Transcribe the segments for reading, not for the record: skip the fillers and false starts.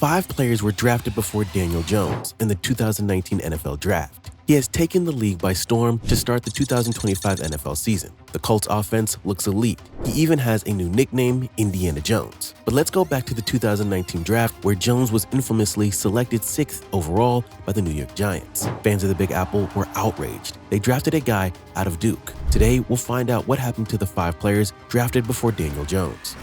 5 players were drafted before Daniel Jones in the 2019 NFL Draft. He has taken the league by storm to start the 2025 NFL season. The Colts offense looks elite. He even has a new nickname, Indiana Jones. But let's go back to the 2019 draft where Jones was infamously selected 6th overall by the New York Giants. Fans of the Big Apple were outraged. They drafted a guy out of Duke. Today, we'll find out what happened to the 5 players drafted before Daniel Jones.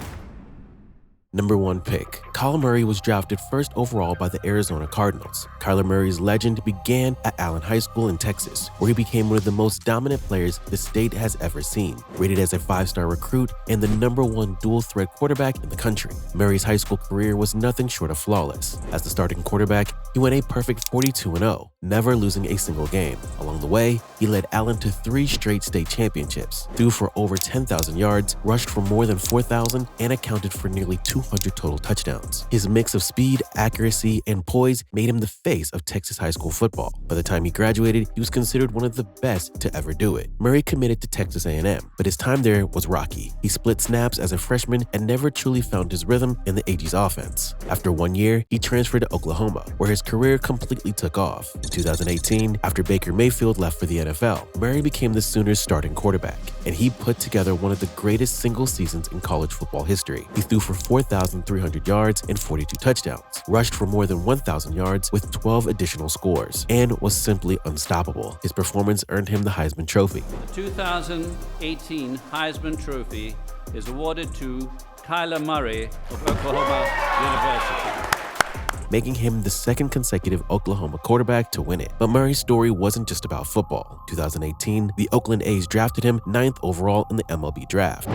Number 1 pick. Kyler Murray was drafted 1st overall by the Arizona Cardinals. Kyler Murray's legend began at Allen High School in Texas, where he became one of the most dominant players the state has ever seen, rated as a 5-star recruit and the number 1 dual-threat quarterback in the country. Murray's high school career was nothing short of flawless. As the starting quarterback, he went a perfect 42-0, never losing a single game. Along the way, he led Allen to 3 straight state championships, threw for over 10,000 yards, rushed for more than 4,000, and accounted for nearly 200 total touchdowns. His mix of speed, accuracy, and poise made him the face of Texas high school football. By the time he graduated, he was considered one of the best to ever do it. Murray committed to Texas A&M, but his time there was rocky. He split snaps as a freshman and never truly found his rhythm in the Aggies offense. After 1 year, he transferred to Oklahoma, where his career completely took off. In 2018, after Baker Mayfield left for the NFL, Murray became the Sooners' starting quarterback, and he put together one of the greatest single seasons in college football history. He threw for 4,300 yards and 42 touchdowns, rushed for more than 1,000 yards with 12 additional scores, and was simply unstoppable. His performance earned him the Heisman Trophy. The 2018 Heisman Trophy is awarded to Kyler Murray of Oklahoma University, making him the 2nd consecutive Oklahoma quarterback to win it. But Murray's story wasn't just about football. In 2018, the Oakland A's drafted him 9th overall in the MLB draft.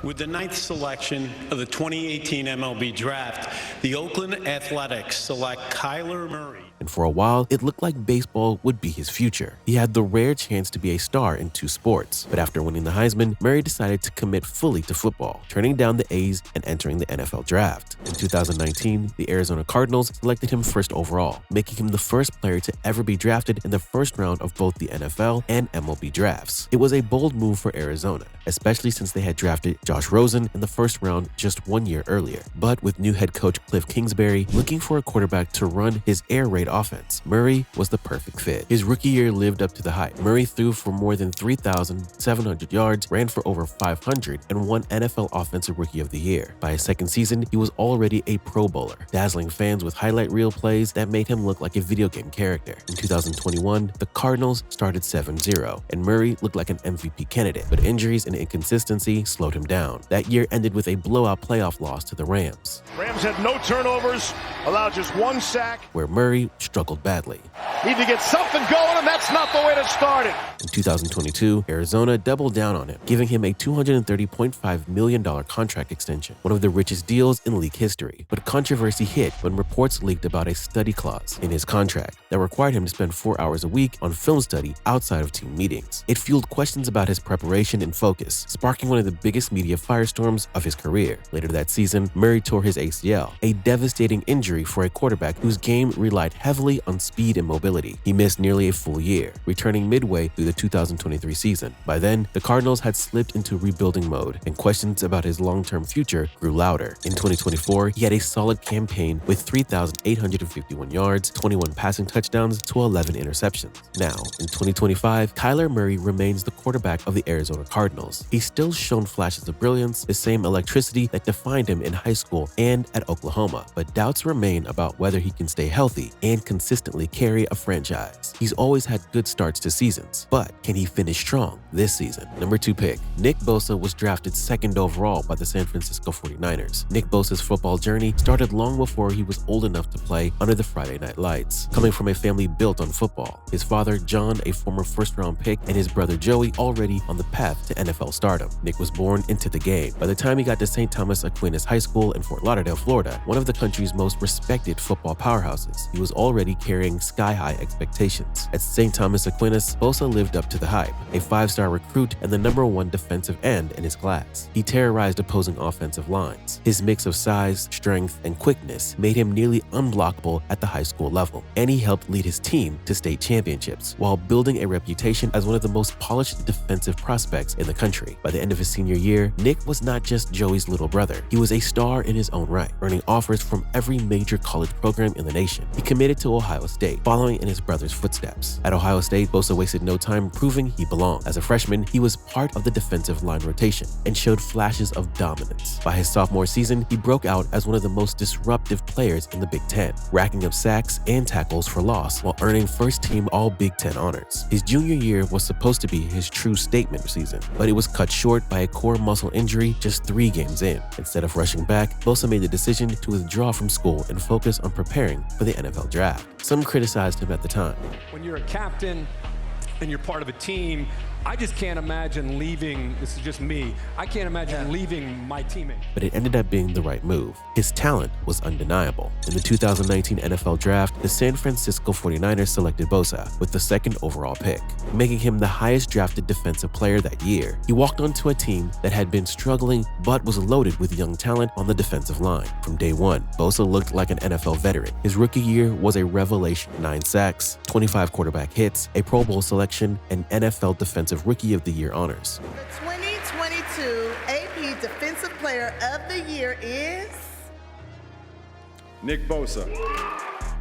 With the 9th selection of the 2018 MLB Draft, the Oakland Athletics select Kyler Murray. And for a while, it looked like baseball would be his future. He had the rare chance to be a star in 2 sports. But after winning the Heisman, Murray decided to commit fully to football, turning down the A's and entering the NFL Draft. In 2019, the Arizona Cardinals selected him 1st overall, making him the first player to ever be drafted in the 1st round of both the NFL and MLB drafts. It was a bold move for Arizona, especially since they had drafted Josh Rosen in the 1st round just 1 year earlier. But with new head coach Cliff Kingsbury looking for a quarterback to run his air raid offense, Murray was the perfect fit. His rookie year lived up to the hype. Murray threw for more than 3,700 yards, ran for over 500, and won NFL Offensive Rookie of the Year. By his 2nd season, he was already a Pro Bowler, dazzling fans with highlight reel plays that made him look like a video game character. In 2021, the Cardinals started 7-0, and Murray looked like an MVP candidate, but injuries and inconsistency slowed him down. That year ended with a blowout playoff loss to the Rams. Rams had no turnovers, allowed just 1 sack, where Murray struggled badly. Need to get something going, and that's not the way to start it. In 2022, Arizona doubled down on him, giving him a $230.5 million contract extension, one of the richest deals in league history. But controversy hit when reports leaked about a study clause in his contract that required him to spend 4 hours a week on film study outside of team meetings. It fueled questions about his preparation and focus, sparking one of the biggest media firestorms of his career. Later that season, Murray tore his ACL, a devastating injury for a quarterback whose game relied heavily on speed and mobility. He missed nearly a full year, returning midway through the 2023 season. By then, the Cardinals had slipped into rebuilding mode, and questions about his long-term future grew louder. In 2024, he had a solid campaign with 3,851 yards, 21 passing touchdowns to 11 interceptions. Now, in 2025, Kyler Murray remains the quarterback of the Arizona Cardinals. He's still shown flashes of brilliance, the same electricity that defined him in high school and at Oklahoma, but doubts remain about whether he can stay healthy and consistently carry a franchise. He's always had good starts to seasons, but can he finish strong this season? Number 2 pick. Nick Bosa was drafted 2nd overall by the San Francisco 49ers. Nick Bosa's football journey started long before he was old enough to play under the Friday night lights. Coming from a family built on football, his father, John, a former 1st-round pick, and his brother Joey already on the path to NFL stardom. Nick was born into the game. By the time he got to St. Thomas Aquinas High School in Fort Lauderdale, Florida, one of the country's most respected football powerhouses, he was already carrying sky-high high expectations. At St. Thomas Aquinas, Bosa lived up to the hype, a 5-star recruit and the #1 defensive end in his class. He terrorized opposing offensive lines. His mix of size, strength, and quickness made him nearly unblockable at the high school level, and he helped lead his team to state championships while building a reputation as one of the most polished defensive prospects in the country. By the end of his senior year, Nick was not just Joey's little brother. He was a star in his own right, earning offers from every major college program in the nation. He committed to Ohio State, following in his brother's footsteps. At Ohio State, Bosa wasted no time proving he belonged. As a freshman, he was part of the defensive line rotation and showed flashes of dominance. By his sophomore season, he broke out as one of the most disruptive players in the Big Ten, racking up sacks and tackles for loss while earning first-team All-Big Ten honors. His junior year was supposed to be his true statement season, but it was cut short by a core muscle injury just 3 games in. Instead of rushing back, Bosa made the decision to withdraw from school and focus on preparing for the NFL draft. Some criticized him at the time. When you're a captain and you're part of a team, I just can't imagine leaving. This is just me. I can't imagine leaving my teammate. But it ended up being the right move. His talent was undeniable. In the 2019 NFL Draft, the San Francisco 49ers selected Bosa with the 2nd overall pick, making him the highest drafted defensive player that year. He walked onto a team that had been struggling but was loaded with young talent on the defensive line. From day one, Bosa looked like an NFL veteran. His rookie year was a revelation: 9 sacks, 25 quarterback hits, a Pro Bowl selection, and NFL Defensive Rookie of the Year honors. The 2022 AP Defensive Player of the Year is Nick Bosa.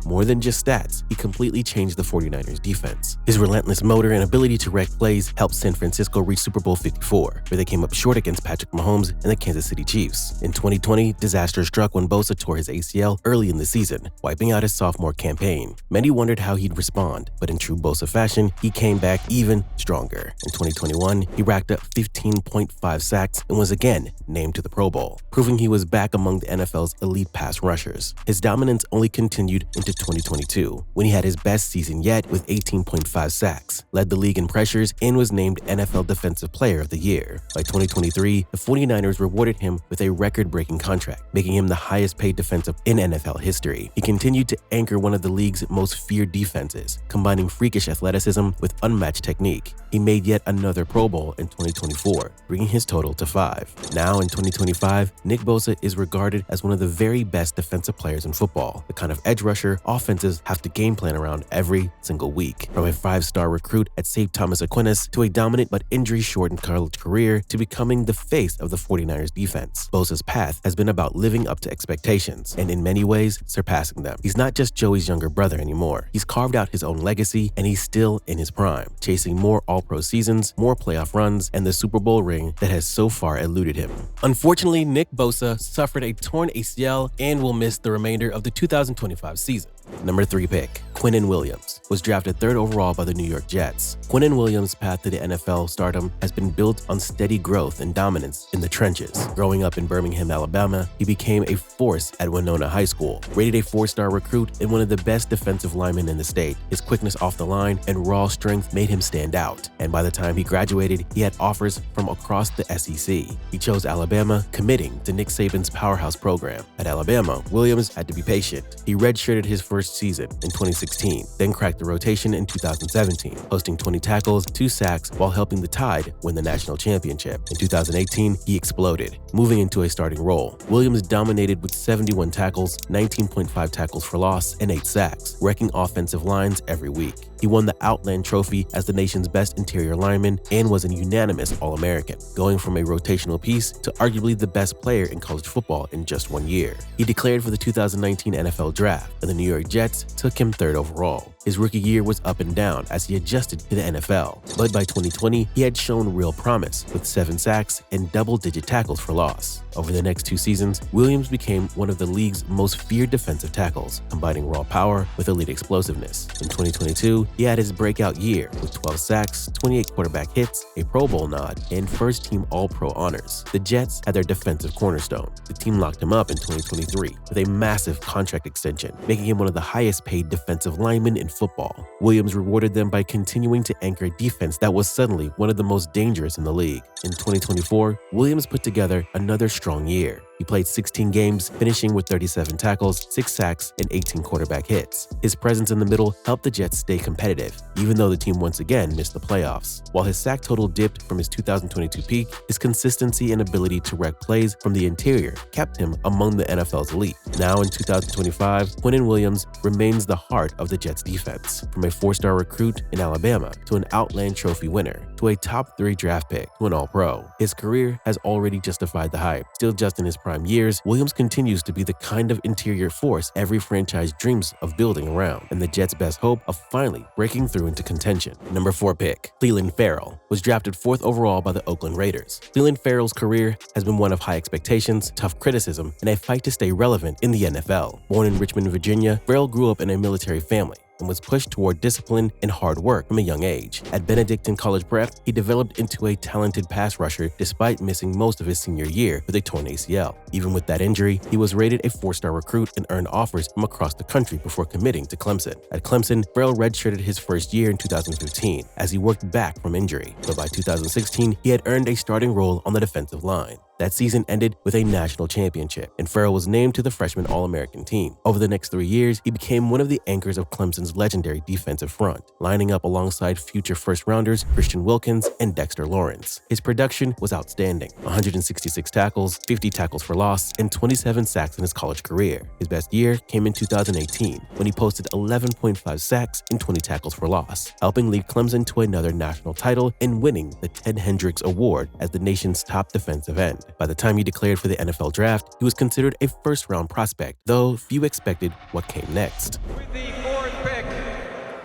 More than just stats, he completely changed the 49ers defense. His relentless motor and ability to wreck plays helped San Francisco reach Super Bowl 54, where they came up short against Patrick Mahomes and the Kansas City Chiefs. In 2020, disaster struck when Bosa tore his ACL early in the season, wiping out his sophomore campaign. Many wondered how he'd respond, but in true Bosa fashion, he came back even stronger. In 2021, he racked up 15.5 sacks and was again named to the Pro Bowl, proving he was back among the NFL's elite pass rushers. His dominance only continued into 2022, when he had his best season yet with 18.5 sacks, led the league in pressures, and was named NFL Defensive Player of the Year. By 2023, the 49ers rewarded him with a record-breaking contract, making him the highest-paid defensive in NFL history. He continued to anchor one of the league's most feared defenses, combining freakish athleticism with unmatched technique. He made yet another Pro Bowl in 2024, bringing his total to 5. Now in 2025, Nick Bosa is regarded as one of the very best defensive players in football, the kind of edge rusher offenses have to game plan around every single week. From a 5-star recruit at St. Thomas Aquinas to a dominant but injury-shortened college career to becoming the face of the 49ers defense, Bosa's path has been about living up to expectations and in many ways surpassing them. He's not just Joey's younger brother anymore. He's carved out his own legacy and he's still in his prime, chasing more All-Pro seasons, more playoff runs, and the Super Bowl ring that has so far eluded him. Unfortunately, Nick Bosa suffered a torn ACL and will miss the remainder of the 2025 season. Number 3 pick, Quinnen Williams, was drafted 3rd overall by the New York Jets. Quinnen Williams' path to the NFL stardom has been built on steady growth and dominance in the trenches. Growing up in Birmingham, Alabama, he became a force at Winona High School, rated a 4-star recruit and one of the best defensive linemen in the state. His quickness off the line and raw strength made him stand out, and by the time he graduated, he had offers from across the SEC. He chose Alabama, committing to Nick Saban's powerhouse program. At Alabama, Williams had to be patient. He redshirted his first season in 2016, then cracked the rotation in 2017, posting 20 tackles, 2 sacks, while helping the Tide win the national championship. In 2018, he exploded, moving into a starting role. Williams dominated with 71 tackles, 19.5 tackles for loss, and 8 sacks, wrecking offensive lines every week. He won the Outland Trophy as the nation's best interior lineman and was an unanimous All-American, going from a rotational piece to arguably the best player in college football in just 1 year. He declared for the 2019 NFL Draft, and the New York Jets took him 3rd overall. His rookie year was up and down as he adjusted to the NFL, but by 2020, he had shown real promise with 7 sacks and double-digit tackles for loss. Over the next 2 seasons, Williams became one of the league's most feared defensive tackles, combining raw power with elite explosiveness. In 2022, he had his breakout year with 12 sacks, 28 quarterback hits, a Pro Bowl nod, and first-team All-Pro honors. The Jets had their defensive cornerstone. The team locked him up in 2023 with a massive contract extension, making him one of the highest-paid defensive linemen in football. Williams rewarded them by continuing to anchor a defense that was suddenly one of the most dangerous in the league. In 2024, Williams put together another strong year. He played 16 games, finishing with 37 tackles, 6 sacks, and 18 quarterback hits. His presence in the middle helped the Jets stay competitive, even though the team once again missed the playoffs. While his sack total dipped from his 2022 peak, his consistency and ability to wreck plays from the interior kept him among the NFL's elite. Now in 2025, Quinnen Williams remains the heart of the Jets defense. From a 4-star recruit in Alabama to an Outland Trophy winner to a top 3 draft pick to an All-Pro, his career has already justified the hype. Still just in his prime years, Williams continues to be the kind of interior force every franchise dreams of building around, and the Jets' best hope of finally breaking through into contention. Number 4 pick, Clelin Ferrell, was drafted 4th overall by the Oakland Raiders. Clelin Ferrell's career has been one of high expectations, tough criticism, and a fight to stay relevant in the NFL. Born in Richmond, Virginia, Ferrell grew up in a military family and was pushed toward discipline and hard work from a young age. At Benedictine College Prep, he developed into a talented pass rusher despite missing most of his senior year with a torn ACL. Even with that injury, he was rated a 4-star recruit and earned offers from across the country before committing to Clemson. At Clemson, Ferrell redshirted his first year in 2015 as he worked back from injury, but by 2016, he had earned a starting role on the defensive line. That season ended with a national championship, and Ferrell was named to the freshman All-American team. Over the next 3 years, he became one of the anchors of Clemson's legendary defensive front, lining up alongside future first-rounders Christian Wilkins and Dexter Lawrence. His production was outstanding: 166 tackles, 50 tackles for loss, and 27 sacks in his college career. His best year came in 2018, when he posted 11.5 sacks and 20 tackles for loss, helping lead Clemson to another national title and winning the Ted Hendricks Award as the nation's top defensive end. By the time he declared for the NFL draft, he was considered a first-round prospect, though few expected what came next. With the 4th pick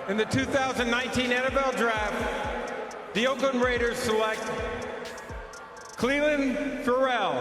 in the 2019 NFL draft, the Oakland Raiders select Clelin Ferrell.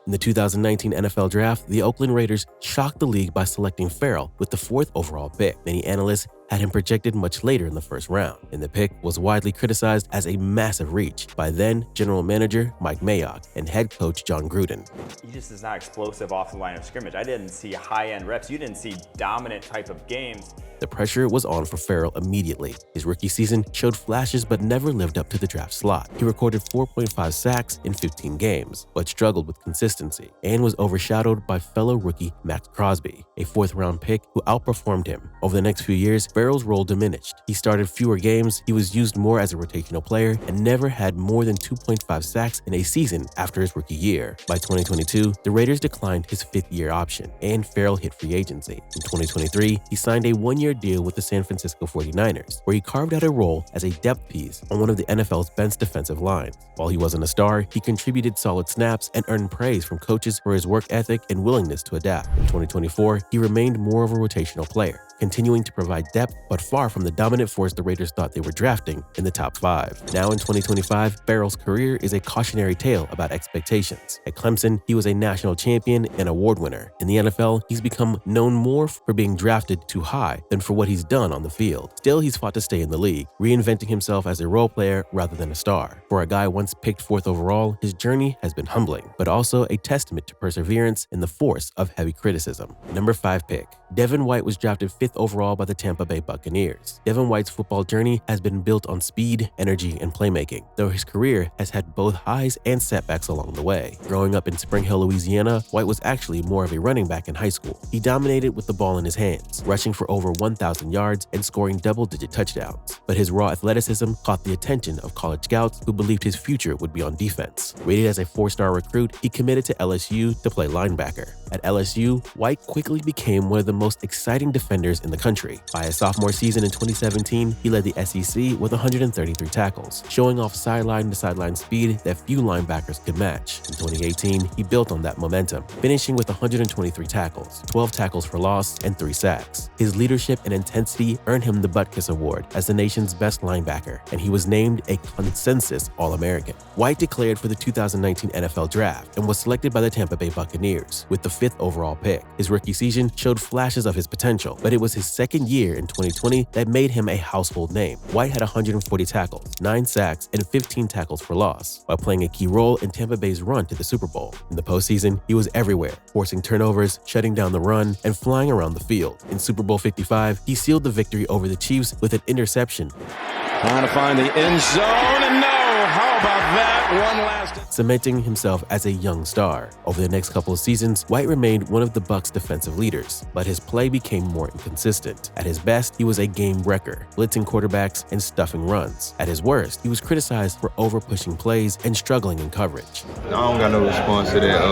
In the 2019 NFL Draft, the Oakland Raiders shocked the league by selecting Ferrell with the 4th overall pick. Many analysts had him projected much later in the first round, and the pick was widely criticized as a massive reach by then general manager Mike Mayock and head coach John Gruden. He just is not explosive off the line of scrimmage. I didn't see high-end reps. You didn't see dominant type of games. The pressure was on for Ferrell immediately. His rookie season showed flashes but never lived up to the draft slot. He recorded 4.5 sacks in 15 games, but struggled with consistency and was overshadowed by fellow rookie Max Crosby, a 4th-round pick who outperformed him. Over the next few years, Ferrell's role diminished. He started fewer games, he was used more as a rotational player, and never had more than 2.5 sacks in a season after his rookie year. By 2022, the Raiders declined his 5th-year option, and Ferrell hit free agency. In 2023, he signed a 1-year deal with the San Francisco 49ers, where he carved out a role as a depth piece on one of the NFL's best defensive lines. While he wasn't a star, he contributed solid snaps and earned praise from coaches for his work ethic and willingness to adapt. In 2024, he remained more of a rotational player, continuing to provide depth but far from the dominant force the Raiders thought they were drafting in the top 5. Now in 2025, Ferrell's career is a cautionary tale about expectations. At Clemson, he was a national champion and award winner. In the NFL, he's become known more for being drafted too high than for what he's done on the field. Still, he's fought to stay in the league, reinventing himself as a role player rather than a star. For a guy once picked 4th overall, his journey has been humbling, but also a testament to perseverance in the force of heavy criticism. Number 5 pick, Devin White was drafted 5th overall by the Tampa Bay Buccaneers. Devin White's football journey has been built on speed, energy, and playmaking, though his career has had both highs and setbacks along the way. Growing up in Spring Hill, Louisiana, White was actually more of a running back in high school. He dominated with the ball in his hands, rushing for over 1,000 yards and scoring double-digit touchdowns. But his raw athleticism caught the attention of college scouts who believed his future would be on defense. Rated as a 4-star recruit, he committed to LSU to play linebacker. At LSU, White quickly became one of the most exciting defenders in the country. By his sophomore season in 2017, he led the SEC with 133 tackles, showing off sideline-to-sideline speed that few linebackers could match. In 2018, he built on that momentum, finishing with 123 tackles, 12 tackles for loss, and 3 sacks. His leadership and intensity earned him the Butkus Award as the nation's best linebacker, and he was named a consensus All-American. White declared for the 2019 NFL Draft and was selected by the Tampa Bay Buccaneers with the 5th overall pick. His rookie season showed flashes of his potential, but it was his second year in 2020 that made him a household name. White had 140 tackles, 9 sacks, and 15 tackles for loss, while playing a key role in Tampa Bay's run to the Super Bowl. In the postseason, he was everywhere, forcing turnovers, shutting down the run, and flying around the field. In Super Bowl 55, he sealed the victory over the Chiefs with an interception. Trying to find the end zone, and no! How about that one last? Cementing himself as a young star. Over the next couple of seasons, White remained one of the Bucs' defensive leaders, but his play became more inconsistent. At his best, he was a game wrecker, blitzing quarterbacks and stuffing runs. At his worst, he was criticized for over-pushing plays and struggling in coverage. I don't got no response to that.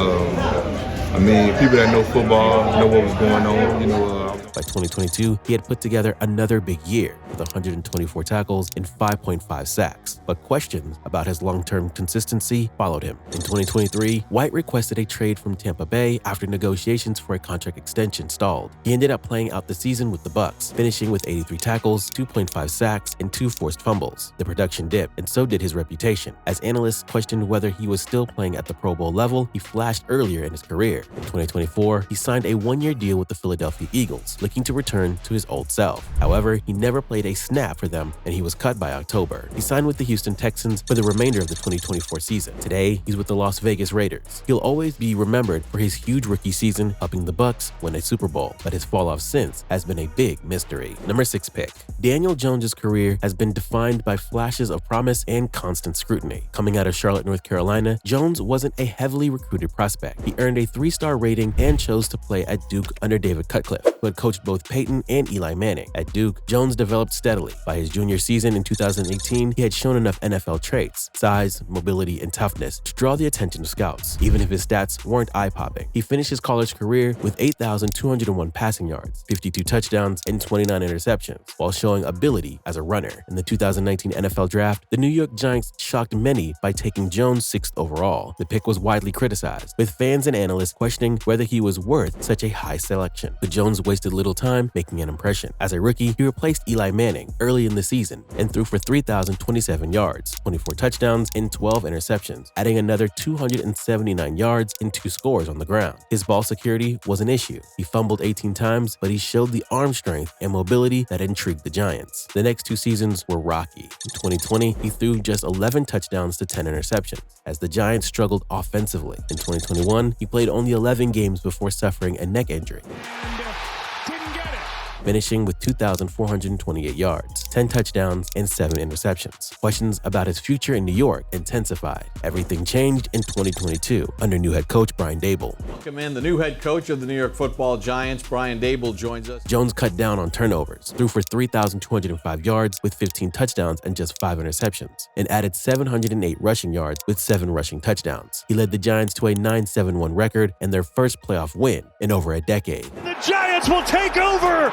I mean, people that know football know what was going on, By 2022, he had put together another big year with 124 tackles and 5.5 sacks, but questions about his long-term consistency followed him. In 2023, White requested a trade from Tampa Bay after negotiations for a contract extension stalled. He ended up playing out the season with the Bucs, finishing with 83 tackles, 2.5 sacks, and 2 forced fumbles. The production dipped, and so did his reputation. As analysts questioned whether he was still playing at the Pro Bowl level he flashed earlier in his career. In 2024, he signed a one-year deal with the Philadelphia Eagles, looking to return to his old self. However, he never played a snap for them, and he was cut by October. He signed with the Houston Texans for the remainder of the 2024 season. Today, he's with the Las Vegas Raiders. He'll always be remembered for his huge rookie season, helping the Bucs win a Super Bowl, but his fall-off since has been a big mystery. Number 6 pick. Daniel Jones' career has been defined by flashes of promise and constant scrutiny. Coming out of Charlotte, North Carolina, Jones wasn't a heavily recruited prospect. He earned a 3-star rating and chose to play at Duke under David Cutcliffe, who had coached both Peyton and Eli Manning. At Duke, Jones developed steadily. By his junior season in 2018, he had shown enough NFL traits, size, mobility, and toughness to draw the attention of scouts, even if his stats weren't eye-popping. He finished his college career with 8,201 passing yards, 52 touchdowns, and 29 interceptions, while showing ability as a runner. In the 2019 NFL Draft, the New York Giants shocked many by taking Jones 6th overall. The pick was widely criticized, with fans and analysts questioning whether he was worth such a high selection. But Jones wasted little time making an impression. As a rookie, he replaced Eli Manning early in the season and threw for 3,027 yards, 24 touchdowns, and 12 interceptions, adding another 279 yards and 2 scores on the ground. His ball security was an issue. He fumbled 18 times, but he showed the arm strength and mobility that intrigued the Giants. The next 2 seasons were rocky. In 2020, he threw just 11 touchdowns to 10 interceptions, as the Giants struggled offensively. In 2021, he played only 11 games before suffering a neck injury, finishing with 2,428 yards, 10 touchdowns, and 7 interceptions. Questions about his future in New York intensified. Everything changed in 2022 under new head coach Brian Daboll. Welcome in the new head coach of the New York Football Giants, Brian Daboll, joins us. Jones cut down on turnovers, threw for 3,205 yards with 15 touchdowns and just 5 interceptions, and added 708 rushing yards with 7 rushing touchdowns. He led the Giants to a 9-7-1 record and their first playoff win in over a decade. The Giants will take over!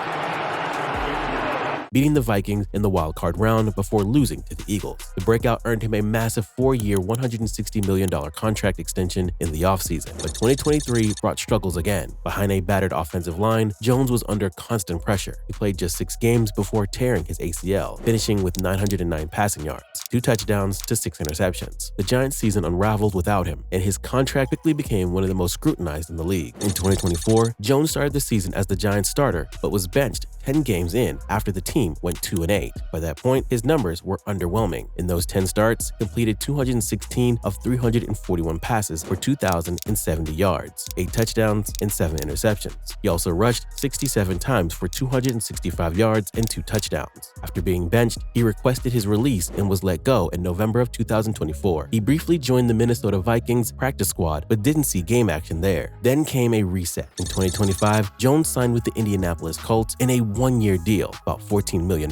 Beating the Vikings in the wild-card round before losing to the Eagles. The breakout earned him a massive 4-year, $160 million contract extension in the offseason, but 2023 brought struggles again. Behind a battered offensive line, Jones was under constant pressure. He played just 6 games before tearing his ACL, finishing with 909 passing yards, 2 touchdowns to 6 interceptions. The Giants' season unraveled without him, and his contract quickly became one of the most scrutinized in the league. In 2024, Jones started the season as the Giants' starter, but was benched 10 games in after the team went 2-8. By that point, his numbers were underwhelming. In those 10 starts, completed 216 of 341 passes for 2,070 yards, 8 touchdowns, and 7 interceptions. He also rushed 67 times for 265 yards and 2 touchdowns. After being benched, he requested his release and was let go in November of 2024. He briefly joined the Minnesota Vikings practice squad, but didn't see game action there. Then came a reset. In 2025, Jones signed with the Indianapolis Colts in a 1-year deal, about $14 million,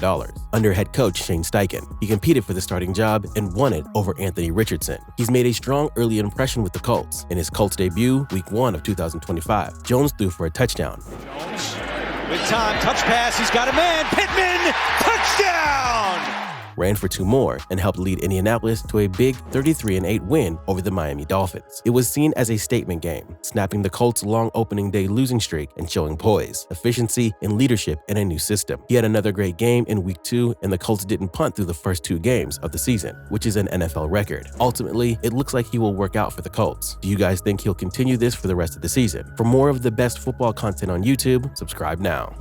under head coach Shane Steichen. He competed for the starting job and won it over Anthony Richardson. He's made a strong early impression with the Colts. In his Colts debut, Week 1 of 2025, Jones threw for a touchdown. Jones, with time, touch pass, he's got a man, Pittman, touchdown! Ran for 2 more, and helped lead Indianapolis to a big 33-8 win over the Miami Dolphins. It was seen as a statement game, snapping the Colts' long opening day losing streak and showing poise, efficiency, and leadership in a new system. He had another great game in Week 2, and the Colts didn't punt through the first 2 games of the season, which is an NFL record. Ultimately, it looks like he will work out for the Colts. Do you guys think he'll continue this for the rest of the season? For more of the best football content on YouTube, subscribe now.